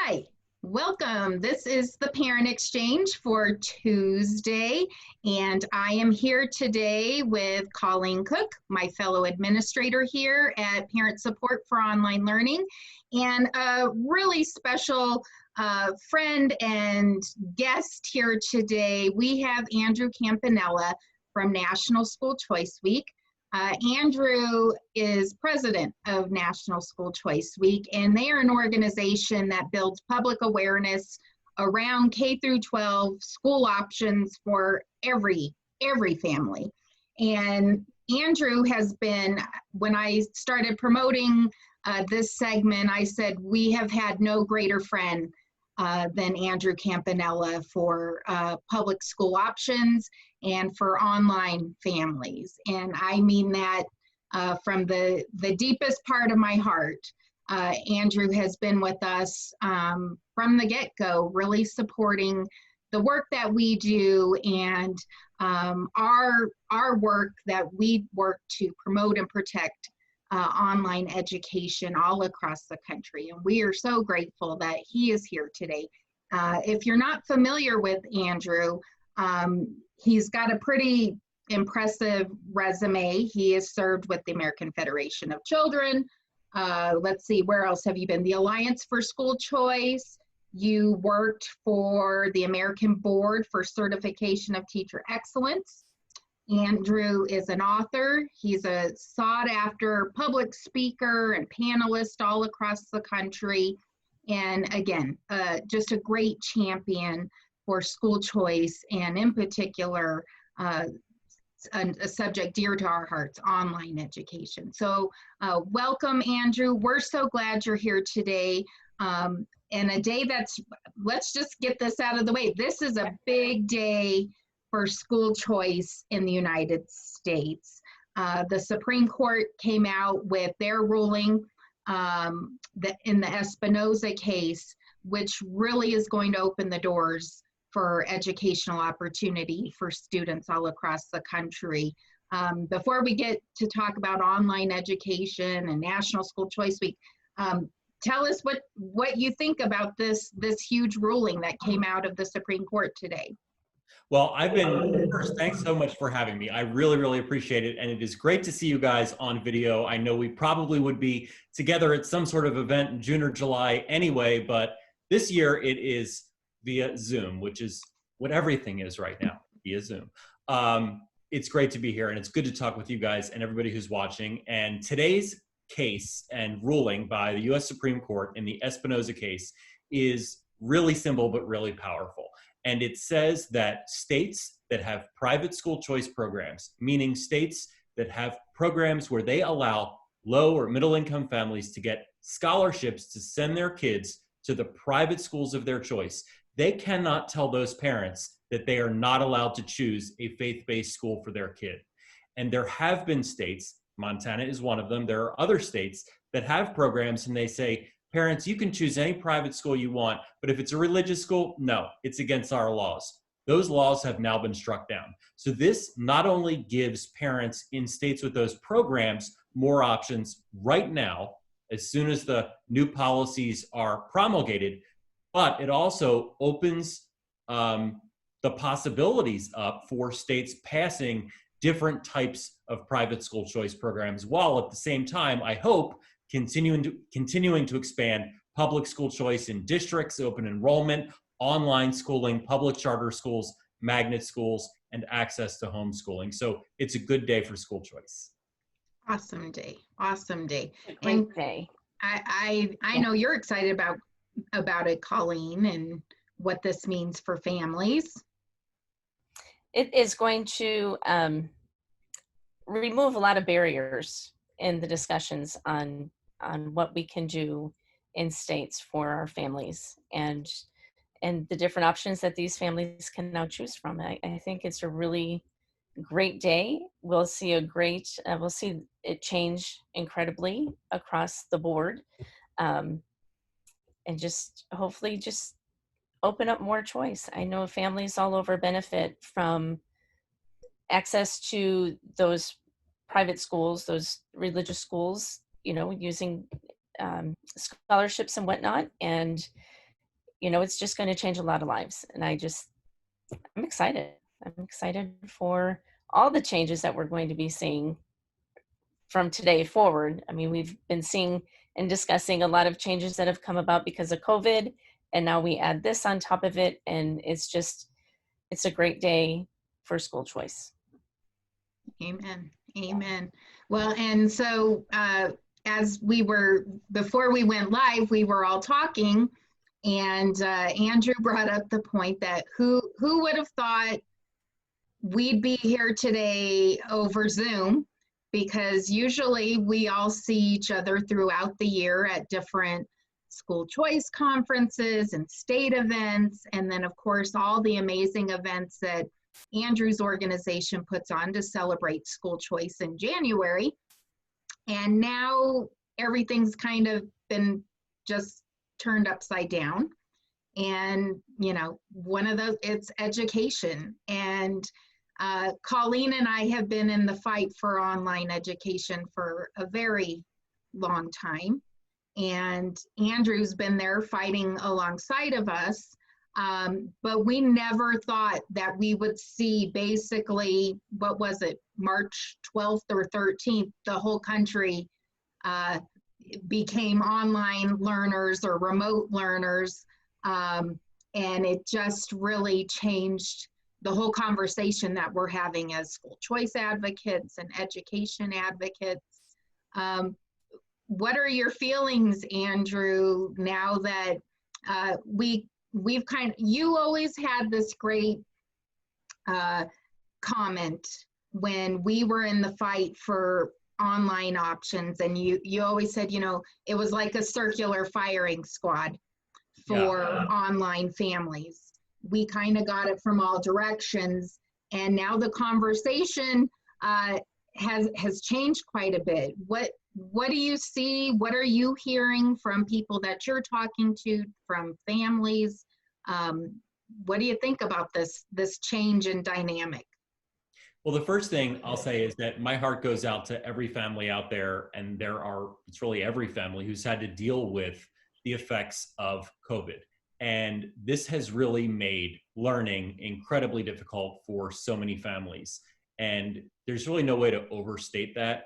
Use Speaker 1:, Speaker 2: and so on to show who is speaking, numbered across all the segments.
Speaker 1: Hi, welcome. This is the Parent Exchange for Tuesday, and I am here today with Colleen Cook, my fellow administrator here at Parent Support for Online Learning, and a really special friend and guest here today. We have Andrew Campanella from National School Choice Week. Andrew is president of National School Choice Week, and they are an organization that builds public awareness around K through 12 school options for every family. And Andrew has been, when I started promoting this segment, I said we have had no greater friend than Andrew Campanella for public school options and for online families. And I mean that from the deepest part of my heart. Andrew has been with us from the get-go, really supporting the work that we do and our work that we work to promote and protect online education all across the country. And we are so grateful that he is here today. If you're not familiar with Andrew, he's got a pretty impressive resume. He has served with the American Federation of Children. Let's see, where else have you been? The Alliance for School Choice. You worked for the American Board for Certification of Teacher Excellence. Andrew is an author. He's a sought-after public speaker and panelist all across the country. And again, just a great champion for school choice, and in particular, a subject dear to our hearts, online education. So welcome, Andrew. We're so glad you're here today. And a day that's, let's just get this out of the way. This is a big day for school choice in the United States. The Supreme Court came out with their ruling in the Espinoza case, which really is going to open the doors for educational opportunity for students all across the country. Before we get to talk about online education and National School Choice Week, tell us what you think about this huge ruling that came out of the Supreme Court today.
Speaker 2: Well, first, thanks so much for having me. I really, really appreciate it. And it is great to see you guys on video. I know we probably would be together at some sort of event in June or July anyway, but this year it is via Zoom, which is what everything is right now, via Zoom. It's great to be here, and it's good to talk with you guys and everybody who's watching. And today's case and ruling by the US Supreme Court in the Espinoza case is really simple but really powerful. And it says that states that have private school choice programs, meaning states that have programs where they allow low or middle income families to get scholarships to send their kids to the private schools of their choice, they cannot tell those parents that they are not allowed to choose a faith-based school for their kid. And there have been states, Montana is one of them, there are other states that have programs and they say, parents, you can choose any private school you want, but if it's a religious school, no, it's against our laws. Those laws have now been struck down. So this not only gives parents in states with those programs more options right now, as soon as the new policies are promulgated, but it also opens the possibilities up for states passing different types of private school choice programs, while at the same time, I hope, continuing to expand public school choice in districts, open enrollment, online schooling, public charter schools, magnet schools, and access to homeschooling. So it's a good day for school choice.
Speaker 1: Awesome day, awesome day.
Speaker 3: A great day.
Speaker 1: I know you're excited about it, Colleen, and what this means for families.
Speaker 3: It is going to remove a lot of barriers in the discussions on what we can do in states for our families and the different options that these families can now choose from. I think it's a really great day. We'll see we'll see it change incredibly across the board, and just hopefully just open up more choice. I know families all over benefit from access to those private schools, those religious schools, you know, using scholarships and whatnot. And it's just going to change a lot of lives. And I'm excited. I'm excited for all the changes that we're going to be seeing from today forward. I mean, we've been seeing and discussing a lot of changes that have come about because of COVID, and now we add this on top of it, and it's a great day for school choice.
Speaker 1: Amen. Amen. Well, and so before we went live, we were all talking, and Andrew brought up the point that who would have thought we'd be here today over Zoom, because usually we all see each other throughout the year at different school choice conferences and state events, and then of course all the amazing events that Andrew's organization puts on to celebrate school choice in January. And now everything's kind of been just turned upside down. And, one of those, it's education. And Colleen and I have been in the fight for online education for a very long time. And Andrew's been there fighting alongside of us. But we never thought that we would see basically, what was it, March 12th or 13th, the whole country became online learners or remote learners. And it just really changed the whole conversation that we're having as school choice advocates and education advocates. What are your feelings, Andrew, now that you always had this great comment when we were in the fight for online options, and you always said, it was like a circular firing squad for online families. We kind of got it from all directions, and now the conversation has changed quite a bit. What do you see? What are you hearing from people that you're talking to, from families? What do you think about this change in dynamic?
Speaker 2: Well, the first thing I'll say is that my heart goes out to every family out there, and it's really every family who's had to deal with the effects of COVID. And this has really made learning incredibly difficult for so many families. And there's really no way to overstate that.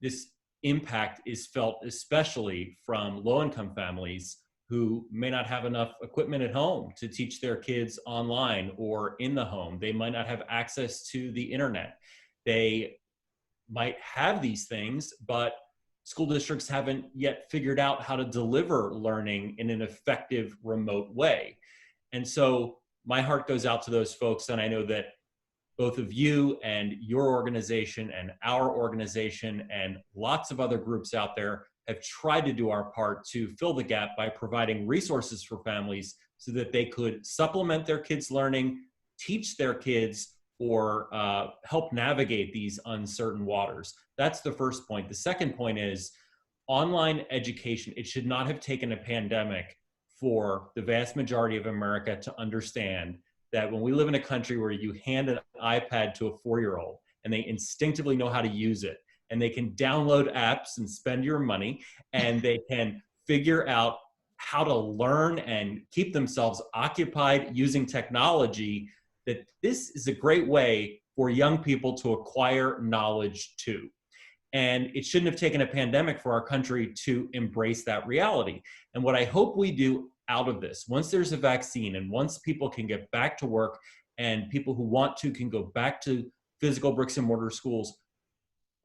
Speaker 2: This impact is felt especially from low-income families who may not have enough equipment at home to teach their kids online or in the home. They might not have access to the internet. They might have these things, but school districts haven't yet figured out how to deliver learning in an effective remote way. And so my heart goes out to those folks, and I know that both of you and your organization and our organization and lots of other groups out there have tried to do our part to fill the gap by providing resources for families so that they could supplement their kids' learning, teach their kids, or help navigate these uncertain waters. That's the first point. The second point is online education. It should not have taken a pandemic for the vast majority of America to understand that when we live in a country where you hand an iPad to a 4-year-old and they instinctively know how to use it, and they can download apps and spend your money, and they can figure out how to learn and keep themselves occupied using technology, that this is a great way for young people to acquire knowledge too. And it shouldn't have taken a pandemic for our country to embrace that reality. And what I hope we do out of this, once there's a vaccine and once people can get back to work and people who want to can go back to physical bricks and mortar schools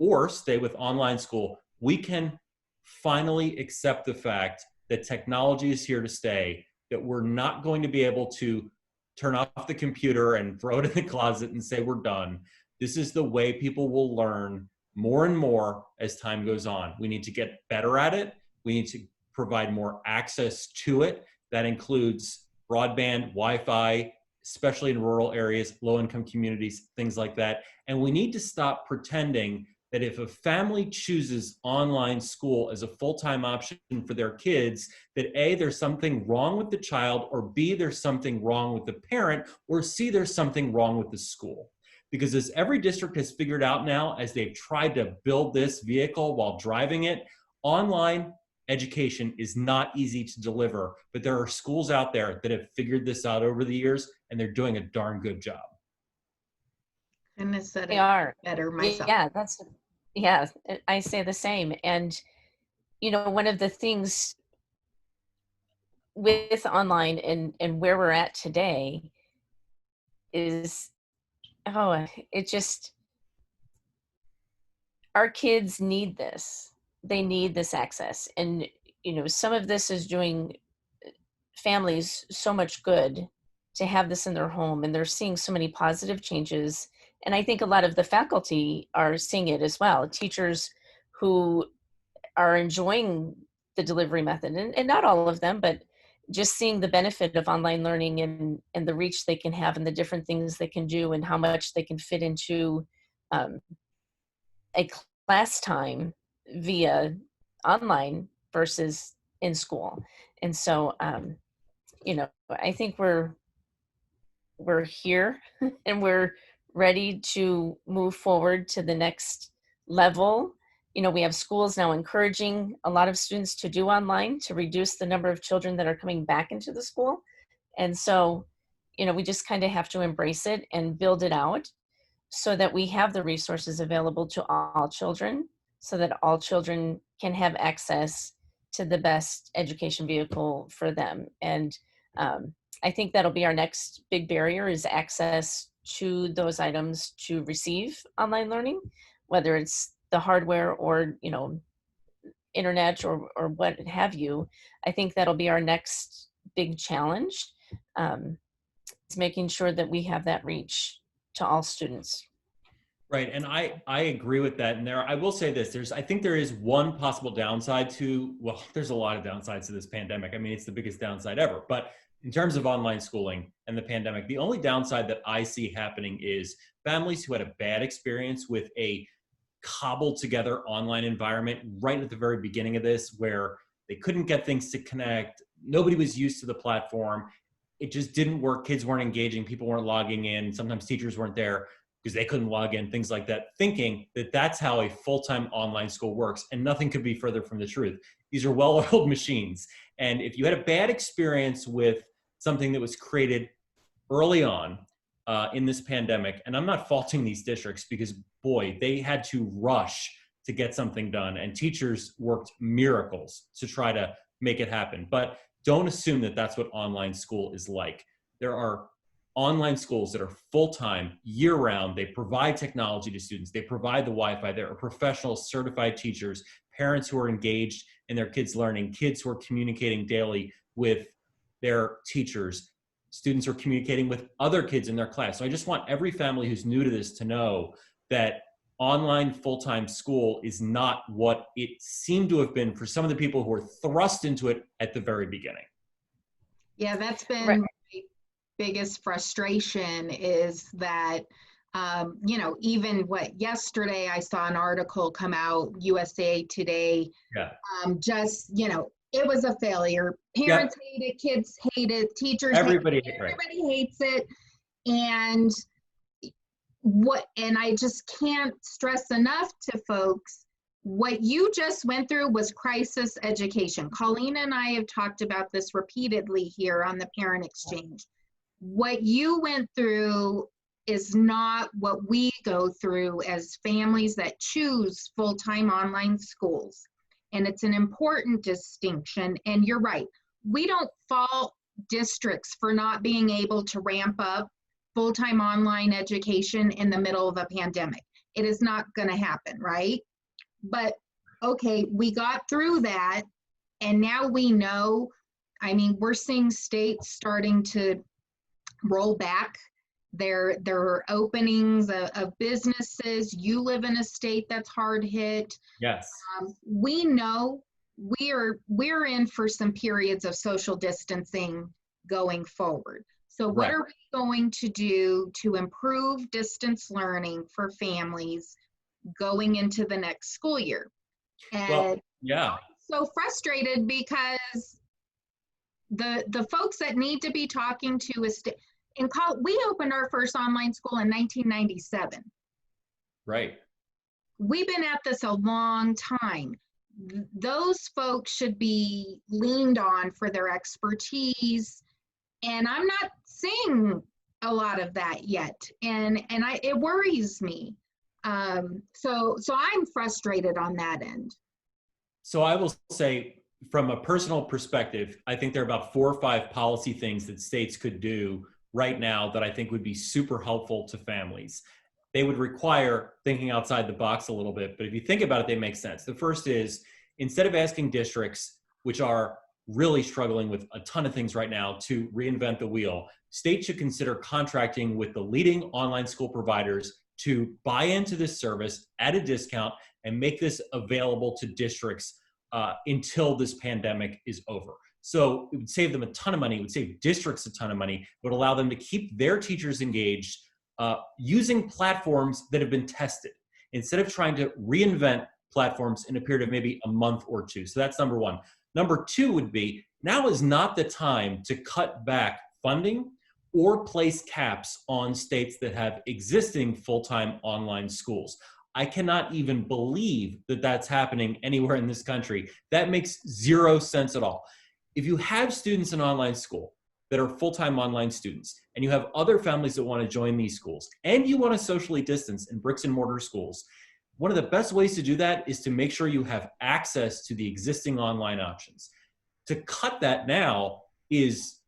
Speaker 2: or stay with online school, we can finally accept the fact that technology is here to stay, that we're not going to be able to turn off the computer and throw it in the closet and say we're done. This is the way people will learn more and more as time goes on. We need to get better at it. We need to provide more access to it. That includes broadband, Wi-Fi, especially in rural areas, low-income communities, things like that. And we need to stop pretending that if a family chooses online school as a full-time option for their kids, that A, there's something wrong with the child, or B, there's something wrong with the parent, or C, there's something wrong with the school. Because as every district has figured out now, as they've tried to build this vehicle while driving it, online education is not easy to deliver, but there are schools out there that have figured this out over the years, and they're doing a darn good job.
Speaker 1: Couldn't have said
Speaker 3: They
Speaker 1: it
Speaker 3: are.
Speaker 1: better myself.
Speaker 3: Yeah, yeah, I say the same. And, one of the things with online and where we're at today is, it just, our kids need this. They need this access. And, some of this is doing families so much good to have this in their home, and they're seeing so many positive changes. And I think a lot of the faculty are seeing it as well. Teachers who are enjoying the delivery method, and not all of them, but just seeing the benefit of online learning and the reach they can have and the different things they can do and how much they can fit into um, a class time via online versus in school. And so, I think we're here and we're ready to move forward to the next level. We have schools now encouraging a lot of students to do online to reduce the number of children that are coming back into the school. And so, we just kind of have to embrace it and build it out so that we have the resources available to all children, so that all children can have access to the best education vehicle for them. And I think that'll be our next big barrier, is access to those items to receive online learning, whether it's the hardware or, internet or what have you. I think that'll be our next big challenge, is making sure that we have that reach to all students.
Speaker 2: Right, and I agree with that. And I will say this: I think there is one possible downside to, well, there's a lot of downsides to this pandemic. I mean, it's the biggest downside ever. But in terms of online schooling and the pandemic, the only downside that I see happening is families who had a bad experience with a cobbled together online environment right at the very beginning of this, where they couldn't get things to connect. Nobody was used to the platform. It just didn't work. Kids weren't engaging. People weren't logging in. Sometimes teachers weren't there because they couldn't log in, things like that, thinking that that's how a full-time online school works. And nothing could be further from the truth. These are well-oiled machines. And if you had a bad experience with something that was created early on in this pandemic, and I'm not faulting these districts because, boy, they had to rush to get something done, and teachers worked miracles to try to make it happen. But don't assume that that's what online school is like. There are online schools that are full-time, year-round. They provide technology to students. They provide the Wi-Fi. There are professional, certified teachers, parents who are engaged in their kids' learning, kids who are communicating daily with their teachers. Students are communicating with other kids in their class. So I just want every family who's new to this to know that online full-time school is not what it seemed to have been for some of the people who were thrust into it at the very beginning.
Speaker 1: Yeah, that's been
Speaker 3: Right.
Speaker 1: my biggest frustration, is that, even yesterday I saw an article come out, USA Today,
Speaker 2: Yeah.
Speaker 1: It was a failure. Parents hate it, kids hate it, teachers
Speaker 2: Everybody,
Speaker 1: hate it,
Speaker 2: right.
Speaker 1: everybody hates it. And I just can't stress enough to folks, what you just went through was crisis education. Colleen and I have talked about this repeatedly here on the Parent Exchange. What you went through is not what we go through as families that choose full-time online schools. And it's an important distinction. And you're right, we don't fault districts for not being able to ramp up full-time online education in the middle of a pandemic. It is not going to happen, right? But okay, we got through that, and now we know, we're seeing states starting to roll back their openings of businesses. You live in a state that's hard hit.
Speaker 2: Yes.
Speaker 1: We know we're in for some periods of social distancing going forward. So what
Speaker 2: Right.
Speaker 1: are we going to do to improve distance learning for families going into the next school year? And
Speaker 2: Well, yeah.
Speaker 1: I'm so frustrated because the folks that need to be talking to is we opened our first online school in 1997.
Speaker 2: Right.
Speaker 1: We've been at this a long time. those folks should be leaned on for their expertise. And I'm not seeing a lot of that yet. It worries me. So I'm frustrated on that end.
Speaker 2: So I will say, from a personal perspective, I think there are about 4 or 5 policy things that states could do right now that I think would be super helpful to families. They would require thinking outside the box a little bit, but if you think about it, they make sense. The first is, instead of asking districts, which are really struggling with a ton of things right now, to reinvent the wheel, states should consider contracting with the leading online school providers to buy into this service at a discount and make this available to districts until this pandemic is over. So it would save them a ton of money. It would save districts a ton of money. It would allow them to keep their teachers engaged using platforms that have been tested, instead of trying to reinvent platforms in a period of maybe a month or 2. So that's number 1. Number 2 would be, now is not the time to cut back funding or place caps on states that have existing full-time online schools. I cannot even believe that that's happening anywhere in this country. That makes 0 sense at all. If you have students in online school that are full-time online students, and you have other families that want to join these schools, and you want to socially distance in bricks and mortar schools, one of the best ways to do that is to make sure you have access to the existing online options. To cut that now is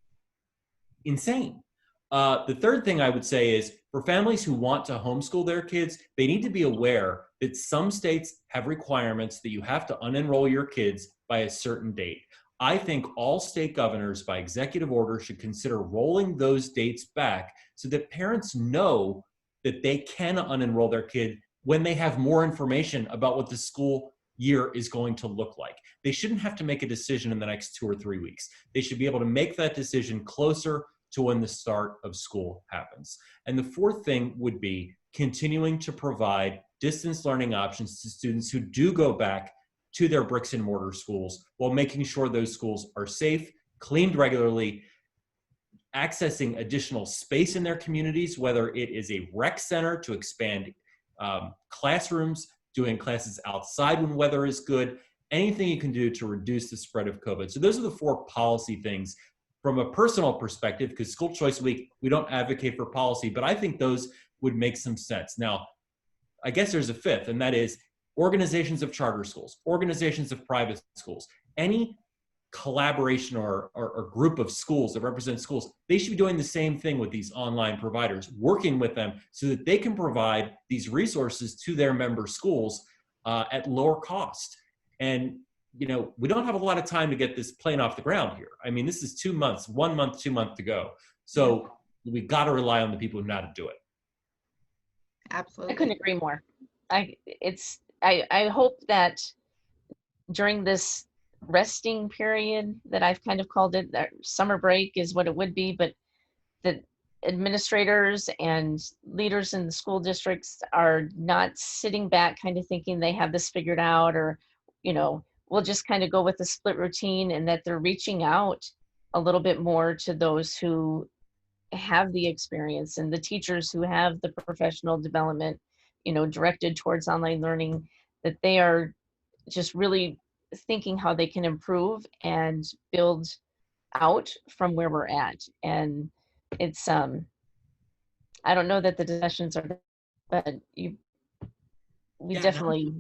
Speaker 2: insane. The third thing I would say is, for families who want to homeschool their kids, they need to be aware that some states have requirements that you have to unenroll your kids by a certain date. I think all state governors by executive order should consider rolling those dates back so that parents know that they can unenroll their kid when they have more information about what the school year is going to look like. They shouldn't have to make a decision in the next 2 or 3 weeks. They should be able to make that decision closer to when the start of school happens. And the fourth thing would be continuing to provide distance learning options to students who do go back to their bricks and mortar schools, while making sure those schools are safe, cleaned regularly, accessing additional space in their communities, whether it is a rec center to expand classrooms, doing classes outside when weather is good, anything you can do to reduce the spread of COVID. So those are the 4 policy things. From a personal perspective, because School Choice Week, we don't advocate for policy, but I think those would make some sense. Now, I guess there's a 5th, and that is organizations of charter schools, organizations of private schools, any collaboration or group of schools that represent schools, they should be doing the same thing with these online providers, working with them so that they can provide these resources to their member schools at lower cost. And we don't have a lot of time to get this plane off the ground here. I mean, this is 2 months, 1 month, 2 months to go. So we got to rely on the people who know how to do it.
Speaker 1: Absolutely.
Speaker 3: I couldn't agree more. I hope that during this resting period that I've kind of called it, that summer break is what it would be, but that administrators and leaders in the school districts are not sitting back kind of thinking they have this figured out, or we'll just kind of go with the split routine, and that they're reaching out a little bit more to those who have the experience and the teachers who have the professional development, directed towards online learning, that they are just really thinking how they can improve and build out from where we're at. And it's, I don't know that the discussions are, but we definitely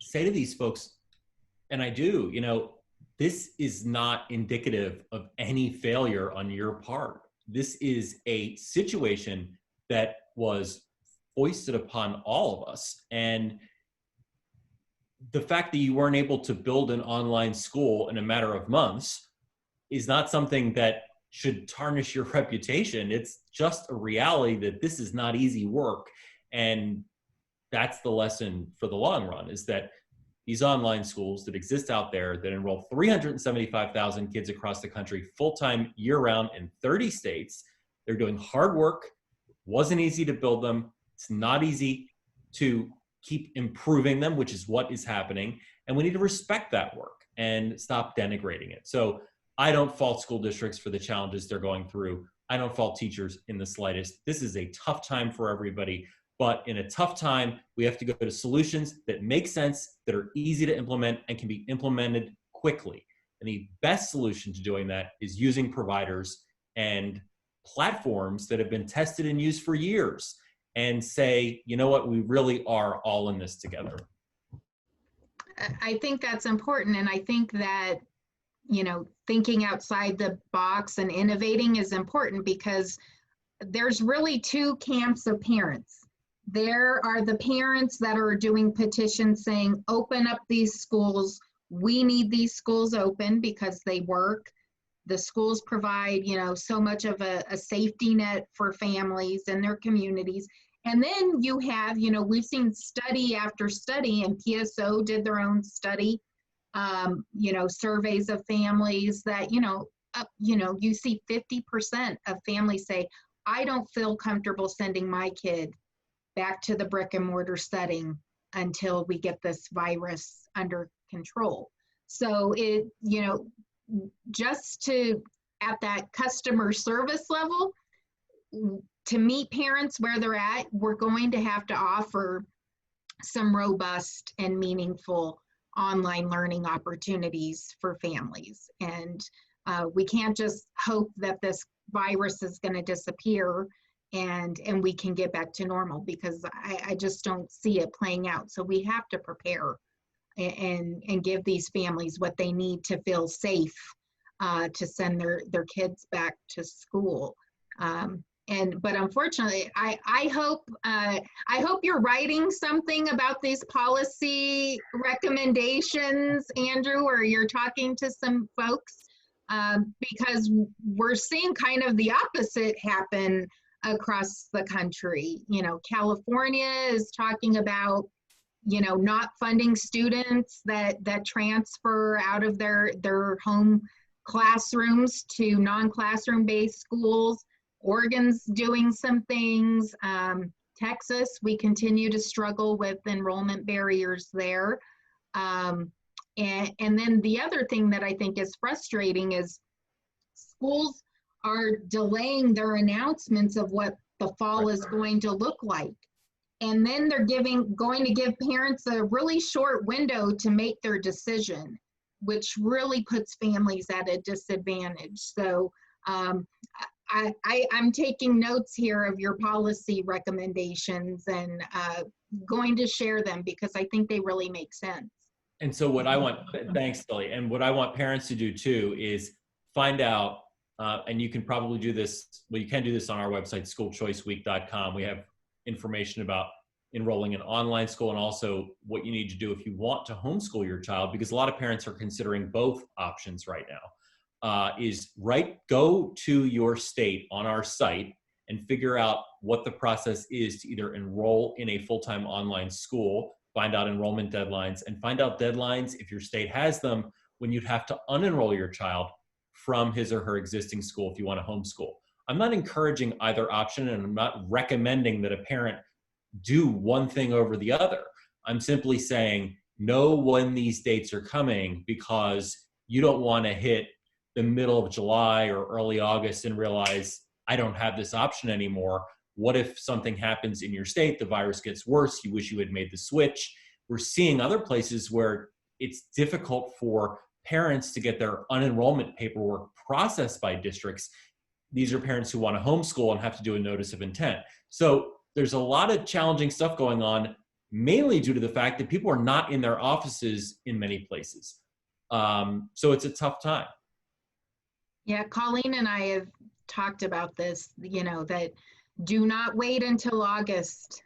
Speaker 2: say to these folks, and I do, this is not indicative of any failure on your part. This is a situation that was foisted upon all of us. And the fact that you weren't able to build an online school in a matter of months is not something that should tarnish your reputation. It's just a reality that this is not easy work. And that's the lesson for the long run, is that these online schools that exist out there that enroll 375,000 kids across the country full-time year-round in 30 states, they're doing hard work. It wasn't easy to build them. It's not easy to keep improving them, which is what is happening. And we need to respect that work and stop denigrating it. So I don't fault school districts for the challenges they're going through. I don't fault teachers in the slightest. This is a tough time for everybody. But in a tough time, we have to go to solutions that make sense, that are easy to implement, and can be implemented quickly. And the best solution to doing that is using providers and platforms that have been tested and used for years, and say, you know what, we really are all in this together.
Speaker 1: I think that's important. And I think that, thinking outside the box and innovating is important, because there's really two camps of parents. There are the parents that are doing petitions saying, open up these schools. We need these schools open because they work. The schools provide, so much of a safety net for families and their communities. And then you have, we've seen study after study, and PSO did their own study, surveys of families that, you see 50% of families say, I don't feel comfortable sending my kid back to the brick and mortar setting until we get this virus under control. So just at that customer service level, to meet parents where they're at, we're going to have to offer some robust and meaningful online learning opportunities for families. And we can't just hope that this virus is going to disappear and we can get back to normal, because I just don't see it playing out. So we have to prepare and give these families what they need to feel safe to send their kids back to school. But unfortunately, I hope you're writing something about these policy recommendations, Andrew, or you're talking to some folks, because we're seeing kind of the opposite happen across the country. California is talking about, not funding students that transfer out of their home classrooms to non-classroom based schools. Oregon's doing some things. Texas, we continue to struggle with enrollment barriers there. And then the other thing that I think is frustrating is schools are delaying their announcements of what the fall is going to look like. And then they're going to give parents a really short window to make their decision, which really puts families at a disadvantage. So I'm taking notes here of your policy recommendations and going to share them, because I think they really make sense.
Speaker 2: And so what I want, thanks, Lily. And what I want parents to do too is find out, and you can probably do this, well, you can do this on our website, schoolchoiceweek.com. We have information about enrolling in online school, and also what you need to do if you want to homeschool your child, because a lot of parents are considering both options right now. Go to your state on our site and figure out what the process is to either enroll in a full-time online school, find out enrollment deadlines, and find out deadlines, if your state has them, when you'd have to unenroll your child from his or her existing school if you want to homeschool. I'm not encouraging either option, and I'm not recommending that a parent do one thing over the other. I'm simply saying, know when these dates are coming, because you don't want to hit the middle of July or early August and realize, I don't have this option anymore. What if something happens in your state, the virus gets worse, you wish you had made the switch? We're seeing other places where it's difficult for parents to get their unenrollment paperwork processed by districts. These are parents who want to homeschool and have to do a notice of intent. So there's a lot of challenging stuff going on, mainly due to the fact that people are not in their offices in many places. So it's a tough time.
Speaker 1: Yeah, Colleen and I have talked about this, that do not wait until August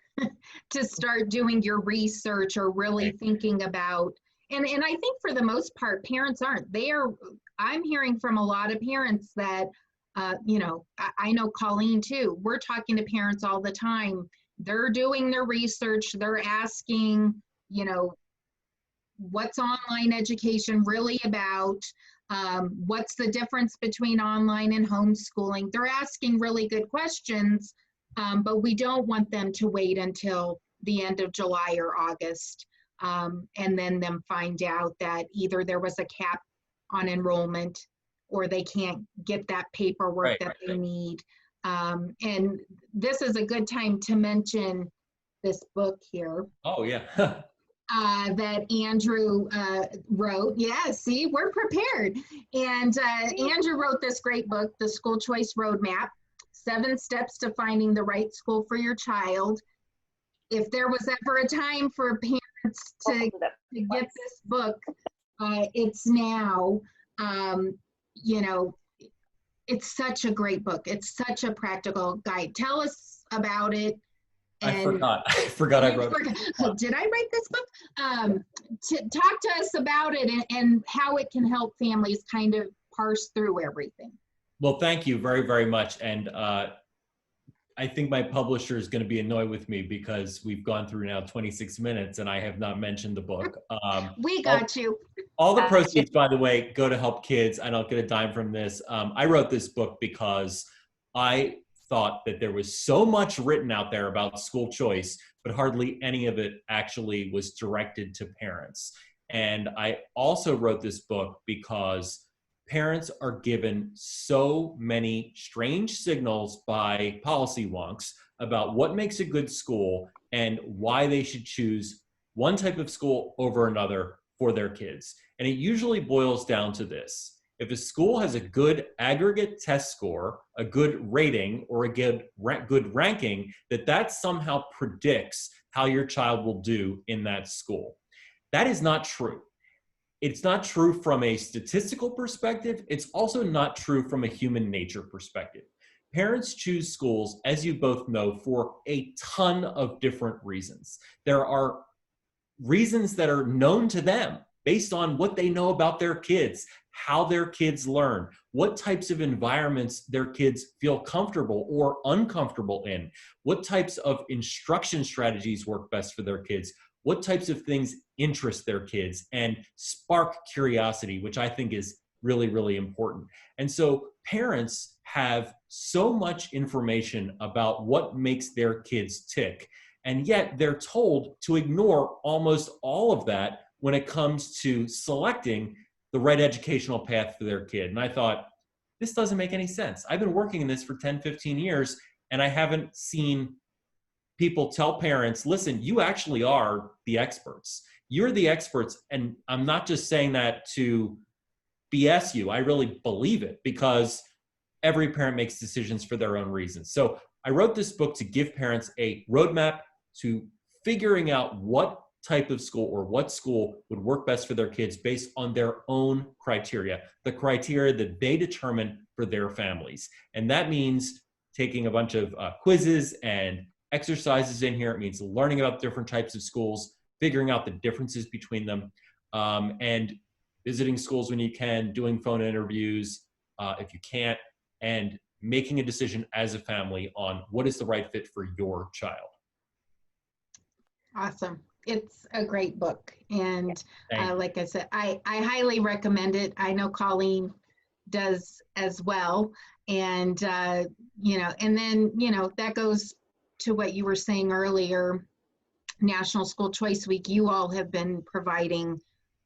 Speaker 1: to start doing your research or really thinking about, and I think for the most part, parents aren't. I'm hearing from a lot of parents that, I know Colleen too, we're talking to parents all the time. They're doing their research, they're asking, what's online education really about? What's the difference between online and homeschooling? They're asking really good questions, but we don't want them to wait until the end of July or August, and then them find out that either there was a cap on enrollment or they can't get that paperwork they need. And this is a good time to mention, this book here
Speaker 2: Oh, yeah.
Speaker 1: that Andrew wrote. Yeah, see, we're prepared. And Andrew wrote this great book, The School Choice Roadmap, 7 Steps to Finding the Right School for Your Child. If there was ever a time for parents to get this book, it's now. You know, it's such a great book. It's such a practical guide. Tell us about it.
Speaker 2: I forgot. I forgot I wrote it.
Speaker 1: Did I write this book? Talk to us about it and how it can help families kind of parse through everything.
Speaker 2: Well, thank you very, very much. And I think my publisher is going to be annoyed with me because we've gone through now 26 minutes and I have not mentioned the book.
Speaker 1: We got you.
Speaker 2: All the proceeds, by the way, go to help kids. I don't get a dime from this. I wrote this book because I thought that there was so much written out there about school choice, but hardly any of it actually was directed to parents. And I also wrote this book because parents are given so many strange signals by policy wonks about what makes a good school and why they should choose one type of school over another for their kids. And it usually boils down to this. If a school has a good aggregate test score, a good rating, or a good ranking, that somehow predicts how your child will do in that school. That is not true. It's not true from a statistical perspective. It's also not true from a human nature perspective. Parents choose schools, as you both know, for a ton of different reasons. There are reasons that are known to them based on what they know about their kids, how their kids learn, what types of environments their kids feel comfortable or uncomfortable in, what types of instruction strategies work best for their kids, what types of things interest their kids and spark curiosity, which I think is really, really important. And so parents have so much information about what makes their kids tick, and yet they're told to ignore almost all of that when it comes to selecting the right educational path for their kid. And I thought, this doesn't make any sense. I've been working in this for 10, 15 years, and I haven't seen people tell parents, listen, you actually are the experts. You're the experts. And I'm not just saying that to BS you. I really believe it because every parent makes decisions for their own reasons. So I wrote this book to give parents a roadmap to figuring out what type of school or what school would work best for their kids based on their own criteria, the criteria that they determine for their families. And that means taking a bunch of quizzes and exercises in here. It means learning about different types of schools, figuring out the differences between them, and visiting schools when you can, doing phone interviews if you can't, and making a decision as a family on what is the right fit for your child.
Speaker 1: Awesome. It's a great book. And like I said, I highly recommend it. I know Colleen does as well. And, you know, and then, you know, that goes to what you were saying earlier, National School Choice Week. You all have been providing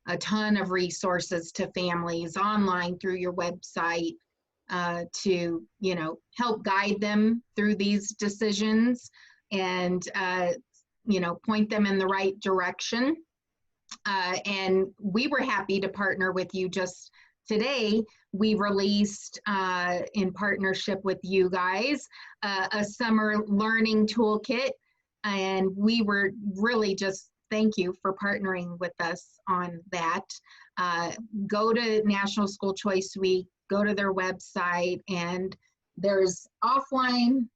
Speaker 1: a ton of resources to families online through your website to, you know, help guide them through these decisions and, you know, point them in the right direction. And we were happy to partner with you. Just today, we released, in partnership with you guys, a summer learning toolkit. And we were really just, thank you for partnering with us on that. Go to National School Choice Week, go to their website, and there's offline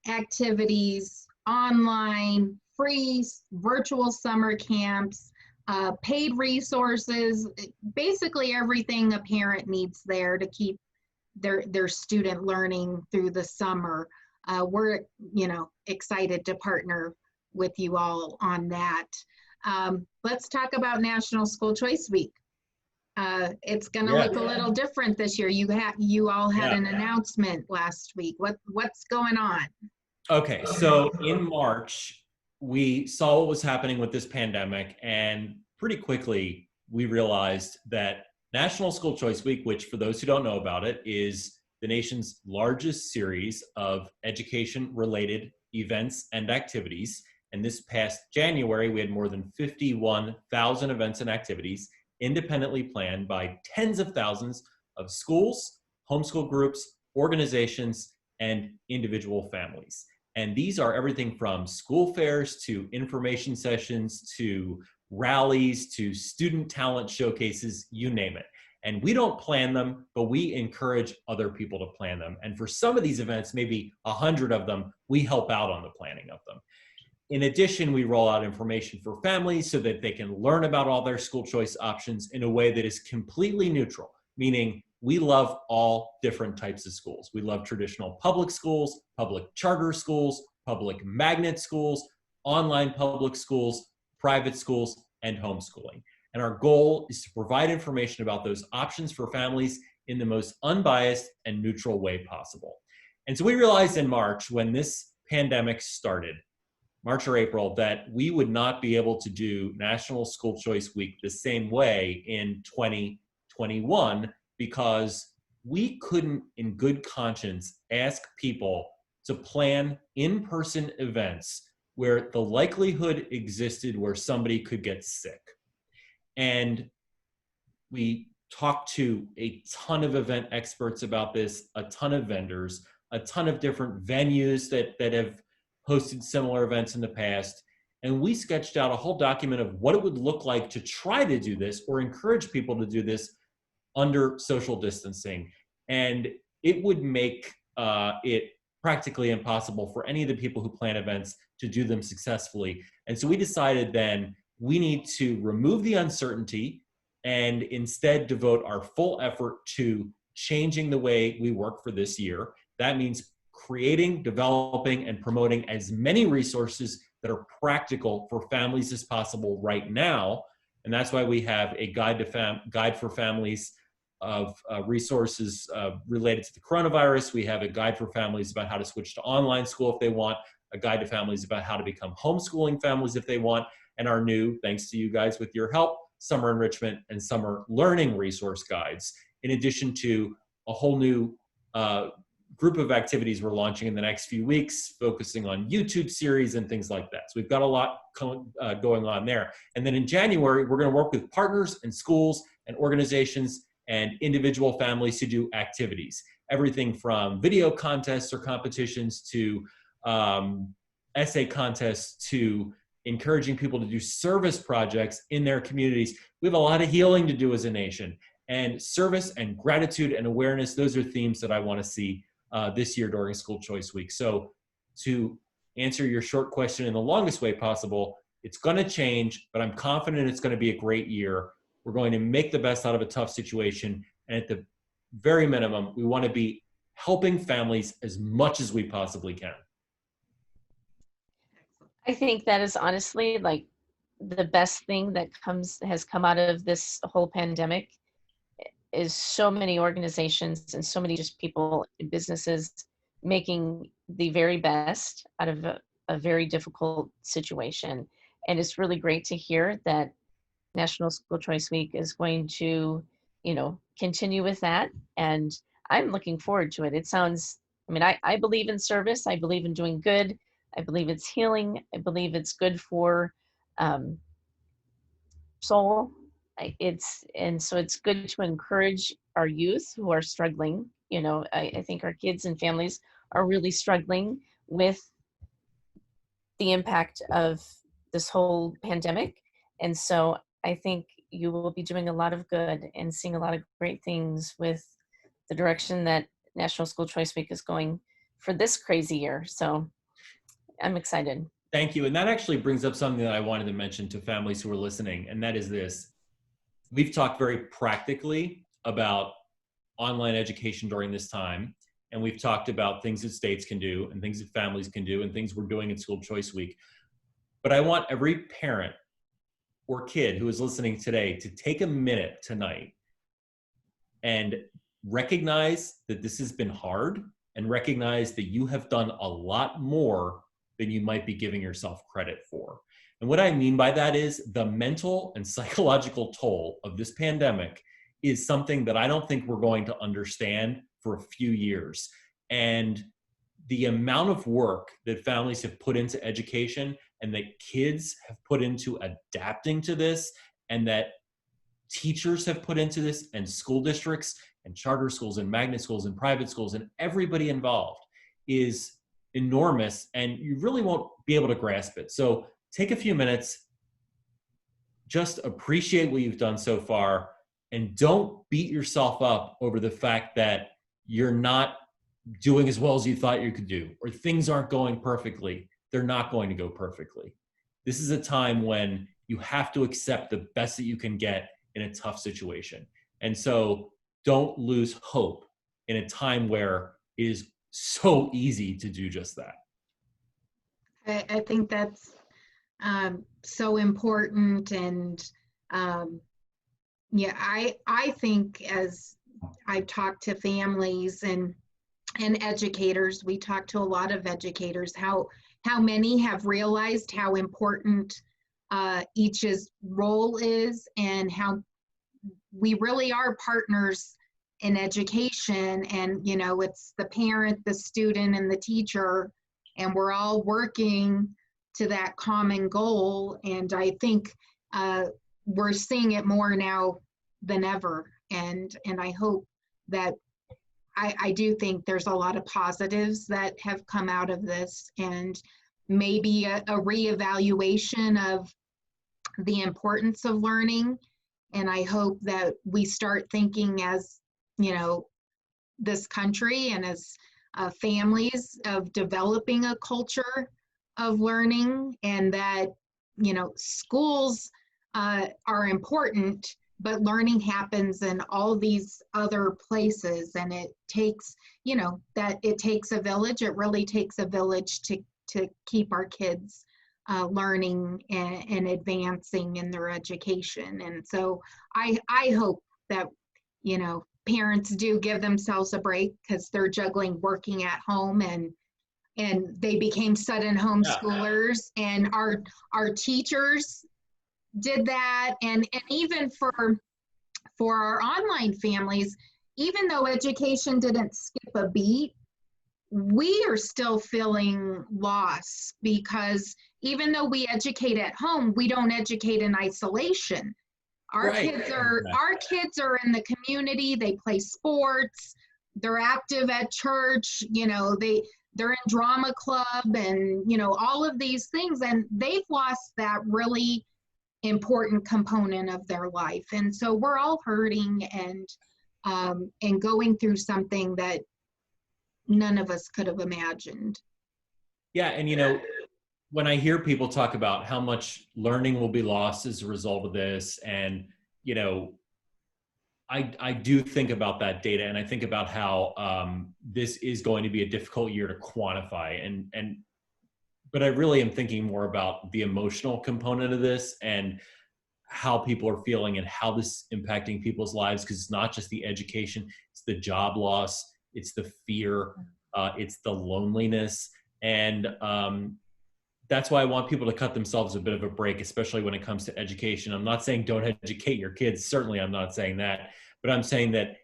Speaker 1: activities, online, free virtual summer camps, paid resources, basically everything a parent needs there to keep their student learning through the summer. We're, you know, excited to partner with you all on that. Let's talk about National School Choice Week. It's going to look a little different this year. You all had an announcement last week. What's going on?
Speaker 2: Okay, so in March, we saw what was happening with this pandemic, and pretty quickly we realized that National School Choice Week, which for those who don't know about it, is the nation's largest series of education-related events and activities. And this past January, we had more than 51,000 events and activities independently planned by tens of thousands of schools, homeschool groups, organizations, and individual families. And these are everything from school fairs to information sessions to rallies to student talent showcases, you name it. And we don't plan them, but we encourage other people to plan them. And for some of these events, maybe 100 of them, we help out on the planning of them. In addition, we roll out information for families so that they can learn about all their school choice options in a way that is completely neutral, meaning we love all different types of schools. We love traditional public schools, public charter schools, public magnet schools, online public schools, private schools, and homeschooling. And our goal is to provide information about those options for families in the most unbiased and neutral way possible. And so we realized in March, when this pandemic started, March or April, that we would not be able to do National School Choice Week the same way in 2021 because we couldn't, in good conscience, ask people to plan in-person events where the likelihood existed where somebody could get sick. And we talked to a ton of event experts about this, a ton of vendors, a ton of different venues that have hosted similar events in the past. And we sketched out a whole document of what it would look like to try to do this or encourage people to do this under social distancing. And it would make it practically impossible for any of the people who plan events to do them successfully. And so we decided then we need to remove the uncertainty and instead devote our full effort to changing the way we work for this year. That means creating, developing, and promoting as many resources that are practical for families as possible right now. And that's why we have a guide for families of resources related to the coronavirus. We have a guide for families about how to switch to online school if they want, a guide to families about how to become homeschooling families if they want, and our new, thanks to you guys with your help, summer enrichment and summer learning resource guides, in addition to a whole new group of activities we're launching in the next few weeks, focusing on YouTube series and things like that. So we've got a lot going on there. And then in January, we're going to work with partners and schools and organizations and individual families to do activities. Everything from video contests or competitions to essay contests to encouraging people to do service projects in their communities. We have a lot of healing to do as a nation. And service and gratitude and awareness, those are themes that I want to see this year during School Choice Week. So to answer your short question in the longest way possible, it's going to change, but I'm confident it's going to be a great year. We're going to make the best out of a tough situation. And at the very minimum, we want to be helping families as much as we possibly can.
Speaker 3: I think that is honestly like the best thing that has come out of this whole pandemic is so many organizations and so many just people and businesses making the very best out of a very difficult situation. And it's really great to hear that National School Choice Week is going to, continue with that. And I'm looking forward to it. It sounds, I believe in service. I believe in doing good. I believe it's healing. I believe it's good for soul. So it's good to encourage our youth who are struggling. I think our kids and families are really struggling with the impact of this whole pandemic. And so I think you will be doing a lot of good and seeing a lot of great things with the direction that National School Choice Week is going for this crazy year. So I'm excited.
Speaker 2: Thank you. And that actually brings up something that I wanted to mention to families who are listening, and that is this. We've talked very practically about online education during this time, and we've talked about things that states can do and things that families can do and things we're doing in School Choice Week. But I want every parent or kid who is listening today to take a minute tonight and recognize that this has been hard and recognize that you have done a lot more than you might be giving yourself credit for. And what I mean by that is the mental and psychological toll of this pandemic is something that I don't think we're going to understand for a few years. And the amount of work that families have put into education and that kids have put into adapting to this, and that teachers have put into this, and school districts and charter schools and magnet schools and private schools and everybody involved, is enormous, and you really won't be able to grasp it. So take a few minutes, just appreciate what you've done so far, and don't beat yourself up over the fact that you're not doing as well as you thought you could do, or things aren't going perfectly. They're not going to go perfectly. This is a time when you have to accept the best that you can get in a tough situation. And so don't lose hope in a time where it is so easy to do just that.
Speaker 1: I think that's so important. And yeah, I think, as I've talked to families and educators, we talk to a lot of educators, how many have realized how important each's role is, and how we really are partners in education. And you know, it's the parent, the student, and the teacher, and we're all working to that common goal. And I think we're seeing it more now than ever. And I hope that I do think there's a lot of positives that have come out of this, and maybe a reevaluation of the importance of learning. And I hope that we start thinking, as you know, this country and as families, of developing a culture of learning, and that, you know, schools are important, but learning happens in all these other places. And it takes, you know, that it takes a village. It really takes a village to keep our kids learning and advancing in their education. And so I hope that, you know, parents do give themselves a break, because they're juggling working at home, and they became sudden homeschoolers. And our teachers did that. And even for our online families, even though education didn't skip a beat, we are still feeling loss, because even though we educate at home, we don't educate in isolation. Our kids are in the community. They play sports. They're active at church. You know, they're in drama club, and you know, all of these things, and they've lost that really important component of their life. And so we're all hurting and going through something that none of us could have imagined.
Speaker 2: Yeah, and you know, when I hear people talk about how much learning will be lost as a result of this, and you know, I do think about that data, and I think about how this is going to be a difficult year to quantify, but I really am thinking more about the emotional component of this, and how people are feeling, and how this is impacting people's lives, because it's not just the education, it's the job loss, it's the fear, it's the loneliness. And that's why I want people to cut themselves a bit of a break, especially when it comes to education. I'm not saying don't educate your kids. Certainly I'm not saying that, but I'm saying that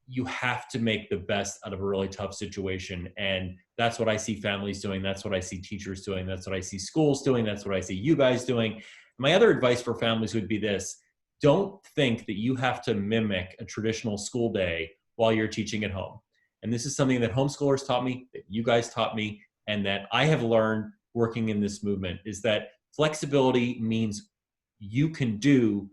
Speaker 2: you have to make the best out of a really tough situation. And that's what I see families doing. That's what I see teachers doing. That's what I see schools doing. That's what I see you guys doing. My other advice for families would be this: don't think that you have to mimic a traditional school day while you're teaching at home. And this is something that homeschoolers taught me, that you guys taught me, and that I have learned working in this movement, is that flexibility means you can do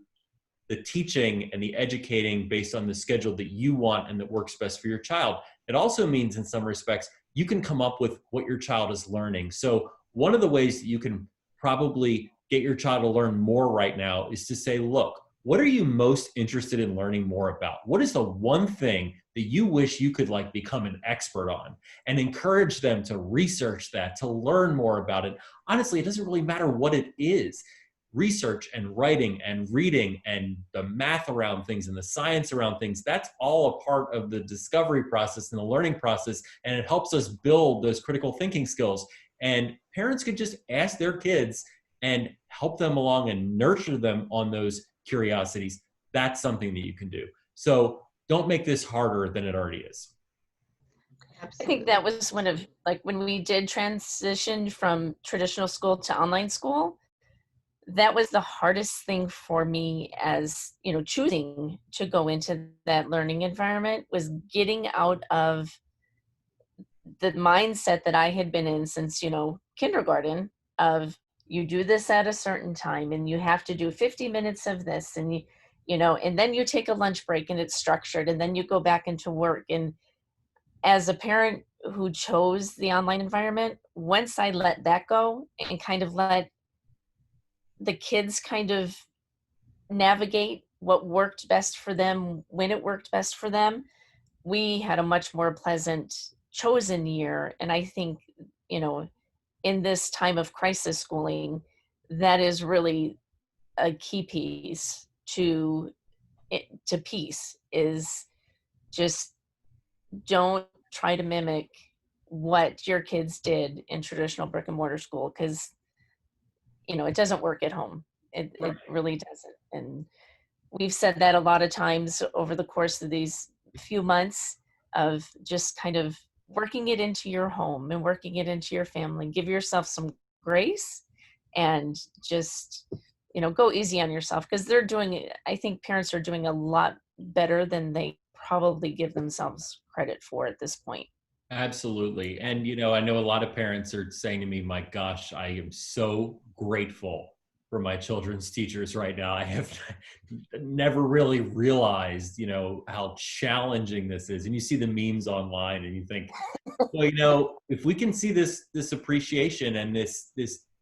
Speaker 2: the teaching and the educating based on the schedule that you want and that works best for your child. It also means, in some respects, you can come up with what your child is learning. So one of the ways that you can probably get your child to learn more right now is to say, look, what are you most interested in learning more about? What is the one thing that you wish you could like become an expert on? And encourage them to research that, to learn more about it. Honestly, it doesn't really matter what it is. Research and writing and reading and the math around things and the science around things, that's all a part of the discovery process and the learning process. And it helps us build those critical thinking skills. And parents could just ask their kids and help them along and nurture them on those curiosities. That's something that you can do. So don't make this harder than it already is.
Speaker 3: I think that was one of, like, when we did transition from traditional school to online school, that was the hardest thing for me, as you know, choosing to go into that learning environment, was getting out of the mindset that I had been in since, you know, kindergarten, of you do this at a certain time and you have to do 50 minutes of this, and you know, and then you take a lunch break and it's structured, and then you go back into work. And as a parent who chose the online environment, once I let that go and kind of let the kids kind of navigate what worked best for them when it worked best for them, we had a much more pleasant chosen year. And I think, you know, in this time of crisis schooling, that is really a key piece to to peace, is just don't try to mimic what your kids did in traditional brick and mortar school, because you know it doesn't work at home. It really doesn't. And we've said that a lot of times over the course of these few months, of just kind of working it into your home and working it into your family. Give yourself some grace, and just, you know, go easy on yourself, because they're doing it. I think parents are doing a lot better than they probably give themselves credit for at this point.
Speaker 2: Absolutely. And, you know, I know a lot of parents are saying to me, my gosh, I am so grateful for my children's teachers right now. I have never really realized, you know, how challenging this is. And you see the memes online and you think, well, you know, if we can see this appreciation and this,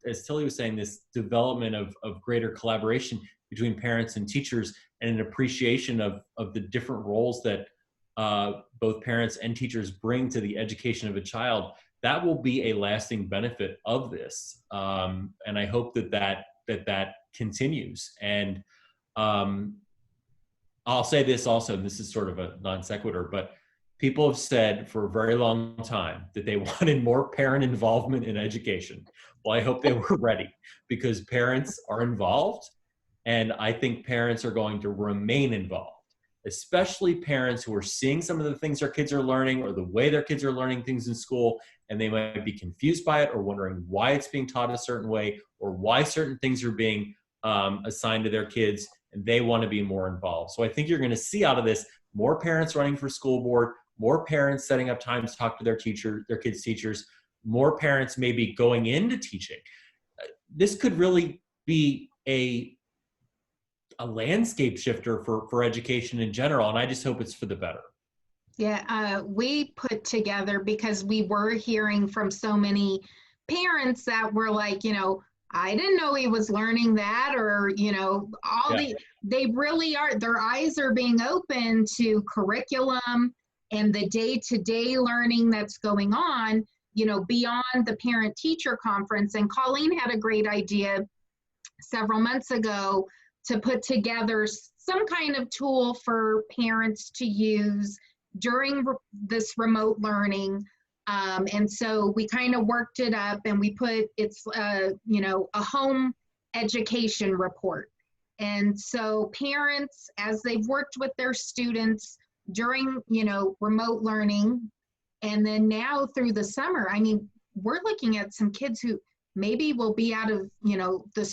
Speaker 2: as Tilly was saying, this development of greater collaboration between parents and teachers, and an appreciation of the different roles that both parents and teachers bring to the education of a child, that will be a lasting benefit of this. And I hope that continues. And I'll say this also, and this is sort of a non sequitur, but people have said for a very long time that they wanted more parent involvement in education. Well, I hope they were ready, because parents are involved, and I think parents are going to remain involved, especially parents who are seeing some of the things their kids are learning, or the way their kids are learning things in school, and they might be confused by it, or wondering why it's being taught a certain way, or why certain things are being assigned to their kids, and they want to be more involved. So I think you're going to see out of this more parents running for school board, more parents setting up time to talk to their kids' teachers, more parents maybe going into teaching. This could really be a landscape shifter for education in general, and I just hope it's for the better.
Speaker 1: Yeah, we put together, because we were hearing from so many parents that were like, you know, I didn't know he was learning that, or, you know, they really are, their eyes are being open to curriculum and the day-to-day learning that's going on, you know, beyond the parent-teacher conference. And Colleen had a great idea several months ago to put together some kind of tool for parents to use during this remote learning. And so we kind of worked it up, and we put, it's, you know, a home education report. And so parents, as they've worked with their students during, you know, remote learning, and then now through the summer, I mean, we're looking at some kids who maybe will be out of, you know, the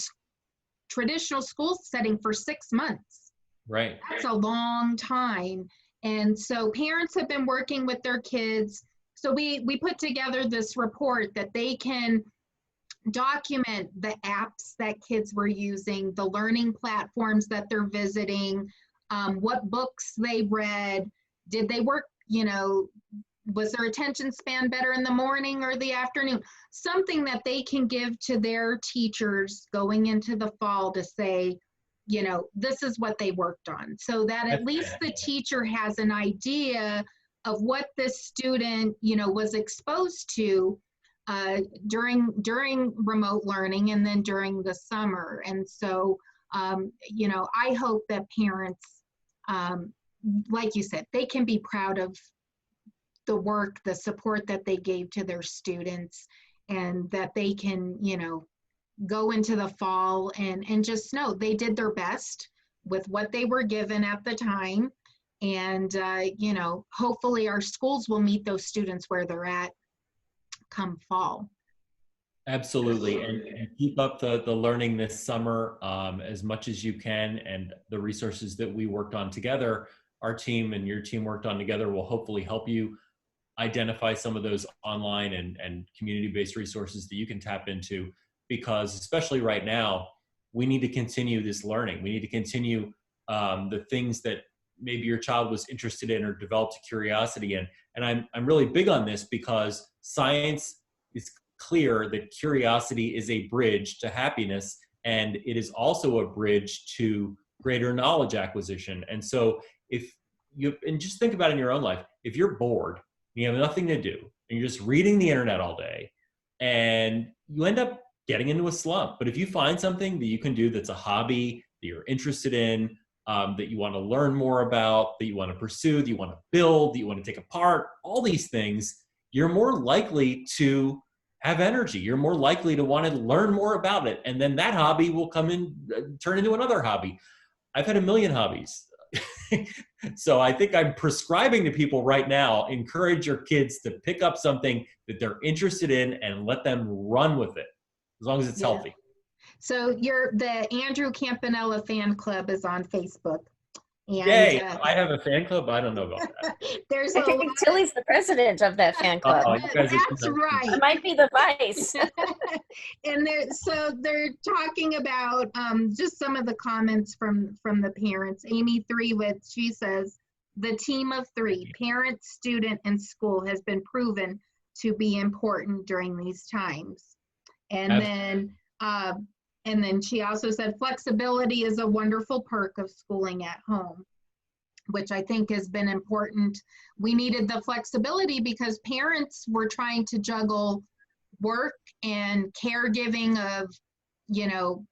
Speaker 1: traditional school setting for 6 months.
Speaker 2: Right.
Speaker 1: That's a long time. And so parents have been working with their kids. So we put together this report that they can document the apps that kids were using, the learning platforms that they're visiting, what books they read, did they work, you know, was their attention span better in the morning or the afternoon? Something that they can give to their teachers going into the fall to say, you know, this is what they worked on, so that at least the teacher has an idea of what this student, you know, was exposed to during remote learning, and then during the summer. And so, you know, I hope that parents, like you said, they can be proud of the work, the support that they gave to their students, and that they can, you know, go into the fall and just know they did their best with what they were given at the time. And, you know, hopefully our schools will meet those students where they're at come fall.
Speaker 2: Absolutely, and keep up the learning this summer as much as you can, and the resources that we worked on together, our team and your team worked on together, will hopefully help you identify some of those online and community-based resources that you can tap into, because especially right now, we need to continue this learning. We need to continue the things that maybe your child was interested in or developed a curiosity in. And I'm really big on this because science is clear that curiosity is a bridge to happiness, and it is also a bridge to greater knowledge acquisition. And so if you, and just think about it in your own life, if you're bored, you have nothing to do, and you're just reading the internet all day, and you end up getting into a slump. But if you find something that you can do that's a hobby that you're interested in, that you want to learn more about, that you want to pursue, that you want to build, that you want to take apart, all these things, you're more likely to have energy. You're more likely to want to learn more about it. And then that hobby will come in, turn into another hobby. I've had a million hobbies. So I think I'm prescribing to people right now, encourage your kids to pick up something that they're interested in and let them run with it, as long as it's healthy.
Speaker 1: So the Andrew Campanella fan club is on Facebook. And,
Speaker 2: yay! I have a fan club. I don't know about that.
Speaker 1: There's
Speaker 3: I think Tilly's the president of that fan club.
Speaker 2: Oh, you guys
Speaker 1: that's right.
Speaker 3: I might be the vice.
Speaker 1: And they're talking about just some of the comments from the parents. Amy Threewith, she says, the team of three, parent, student, and school, has been proven to be important during these times. And then she also said, flexibility is a wonderful perk of schooling at home, which I think has been important. We needed the flexibility because parents were trying to juggle work and caregiving of, you know,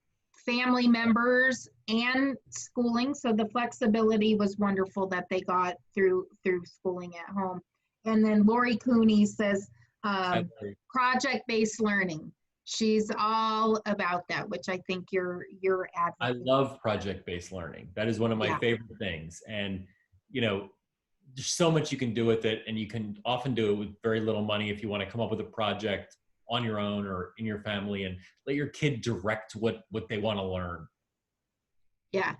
Speaker 1: family members and schooling. So the flexibility was wonderful that they got through schooling at home. And then Lori Cooney says, project-based learning. She's all about that, which I think you're advocating.
Speaker 2: I love project-based learning. That is one of my favorite things. And, you know, there's so much you can do with it, and you can often do it with very little money if you want to come up with a project on your own or in your family and let your kid direct what they want to learn.
Speaker 1: Yeah.